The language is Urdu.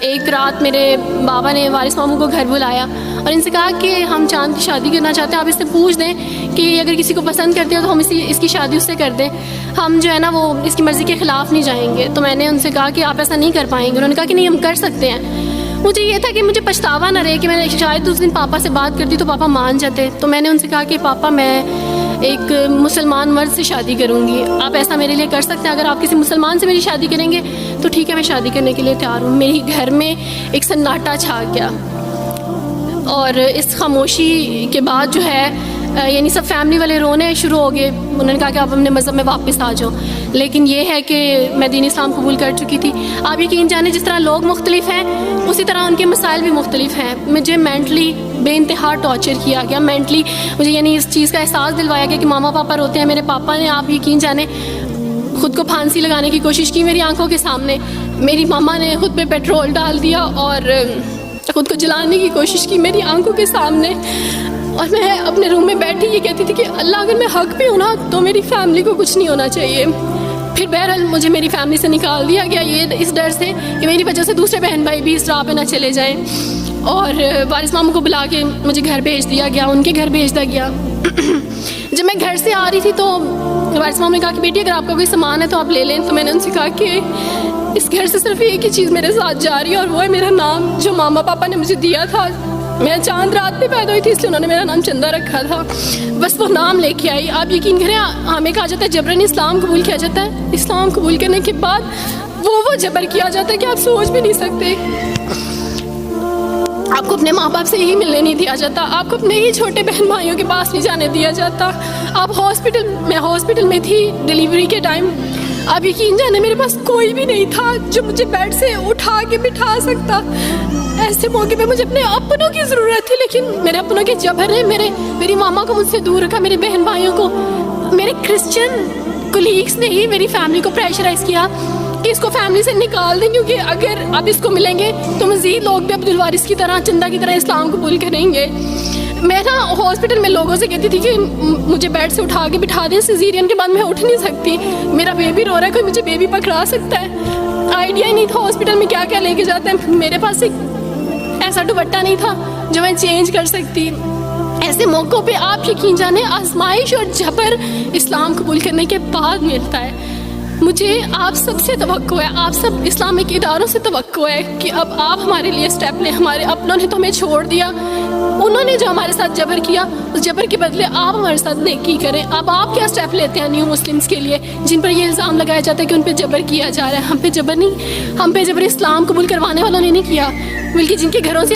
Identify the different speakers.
Speaker 1: ایک رات میرے بابا نے وارث ماموں کو گھر بلایا اور ان سے کہا کہ ہم چاند کی شادی کرنا چاہتے ہیں, آپ اس سے پوچھ دیں کہ اگر کسی کو پسند کرتے ہو تو ہم اس کی شادی اس سے کر دیں, ہم جو ہے نا وہ اس کی مرضی کے خلاف نہیں جائیں گے. تو میں نے ان سے کہا کہ آپ ایسا نہیں کر پائیں گے. انہوں نے کہا کہ نہیں ہم کر سکتے ہیں. مجھے یہ تھا کہ مجھے پچھتاوا نہ رہے کہ میں نے شاید اس دن پاپا سے بات کرتی تو پاپا مان جاتے. تو میں نے ان سے کہا کہ پاپا میں ایک مسلمان مرد سے شادی کروں گی, آپ ایسا میرے لیے کر سکتے ہیں؟ اگر آپ کسی مسلمان سے میری شادی کریں گے تو ٹھیک ہے, میں شادی کرنے کے لیے تیار ہوں. میری گھر میں ایک سناٹا چھا گیا اور اس خاموشی کے بعد جو ہے یعنی سب فیملی والے رونے شروع ہو گئے. انہوں نے کہا کہ آپ اپنے مذہب میں واپس آ جاؤ. لیکن یہ ہے کہ میں دین اسلام قبول کر چکی تھی. آپ یقین جانیں جس طرح لوگ مختلف ہیں اسی طرح ان کے مسائل بھی مختلف ہیں. مجھے مینٹلی بے انتہا ٹارچر کیا گیا. مینٹلی مجھے یعنی اس چیز کا احساس دلوایا گیا کہ ماما پاپا روتے ہیں. میرے پاپا نے آپ یقین جانیں خود کو پھانسی لگانے کی کوشش کی میری آنکھوں کے سامنے. میری ماما نے خود پہ پیٹرول ڈال دیا اور خود کو جلانے کی کوشش کی میری آنکھوں کے سامنے. اور میں اپنے روم میں بیٹھی یہ کہتی تھی کہ اللہ اگر میں حق پہ ہوں نا تو میری فیملی کو کچھ نہیں ہونا چاہیے. پھر بہرحال مجھے میری فیملی سے نکال دیا گیا یہ اس ڈر سے کہ میری وجہ سے دوسرے بہن بھائی بھی اس راہ پہ نہ چلے جائیں. اور وارث ماموں کو بلا کے مجھے گھر بھیج دیا گیا, ان کے گھر بھیج دیا گیا. جب میں گھر سے آ رہی تھی تو وارث ماموں نے کہا کہ بیٹی اگر آپ کا کوئی سامان ہے تو آپ لے لیں. تو میں نے ان سے کہا کہ اس گھر سے صرف ایک ہی چیز میرے ساتھ جا رہی ہے اور وہ ہے میرا نام جو ماما پاپا نے مجھے دیا تھا. میں چاند رات پہ پیدا ہوئی تھی اس لیے انہوں نے میرا نام چندہ رکھا تھا. بس وہ نام لے کے آئی. آپ یقین کریں ہمیں کہا جاتا ہے جبراً اسلام قبول کیا جاتا ہے. اسلام قبول کرنے کے بعد وہ جبر کیا جاتا ہے کہ آپ سوچ بھی نہیں سکتے. آپ کو اپنے ماں باپ سے ہی ملنے نہیں دیا جاتا, آپ کو اپنے ہی چھوٹے بہن بھائیوں کے پاس نہیں جانے دیا جاتا. آپ ہاسپٹل میں تھی ڈیلیوری کے ٹائم. آپ یقین جانے میرے پاس کوئی بھی نہیں تھا جو مجھے بیڈ سے اٹھا کے بٹھا سکتا. ایسے موقع پہ مجھے اپنے اپنوں کی ضرورت تھی لیکن میرے اپنوں کے جبر نے میری ماما کو مجھ سے دور رکھا. میرے بہن بھائیوں کو میرے کرسچن کولیگس نے ہی میری فیملی کو پریشرائز کیا کہ اس کو فیملی سے نکال دیں کیونکہ اگر اب اس کو ملیں گے تو مزید لوگ بھی عبد الوارث کی طرح چندہ کی طرح اسلام قبول کریں گے. میں نا ہاسپٹل میں لوگوں سے کہتی تھی کہ مجھے بیڈ سے اٹھا کے بٹھا دیں, سیزیرین کے بعد میں اٹھ نہیں سکتی, میرا بیبی رو رہا ہے, کوئی مجھے بیبی پکڑا سکتا ہے. آئیڈیا ہی نہیں تھا ہاسپٹل میں کیا کیا لے کے جاتے ہیں. میرے پاس ایک ایسا دوپٹہ نہیں تھا جو میں چینج کر سکتی. ایسے موقعوں پہ آپ یقین جانیں آزمائش اور جبر اسلام قبول کرنے کے بعد ملتا ہے. مجھے آپ سب سے توقع ہے, آپ سب اسلامک اداروں سے توقع ہے کہ اب آپ ہمارے لیے اسٹیپ لیں. ہمارے اپنوں نے تو ہمیں چھوڑ دیا, انہوں نے جو ہمارے ساتھ جبر کیا اس جبر کے بدلے آپ ہمارے ساتھ نیکی کریں. اب آپ کیا اسٹیپ لیتے ہیں نیو مسلمس کے لیے جن پر یہ الزام لگایا جاتا ہے کہ ان پہ جبر کیا جا رہا ہے؟ ہم پہ جبر نہیں, ہم پہ جبر اسلام قبول کروانے والوں نے نہیں کیا بلکہ جن کے گھروں سے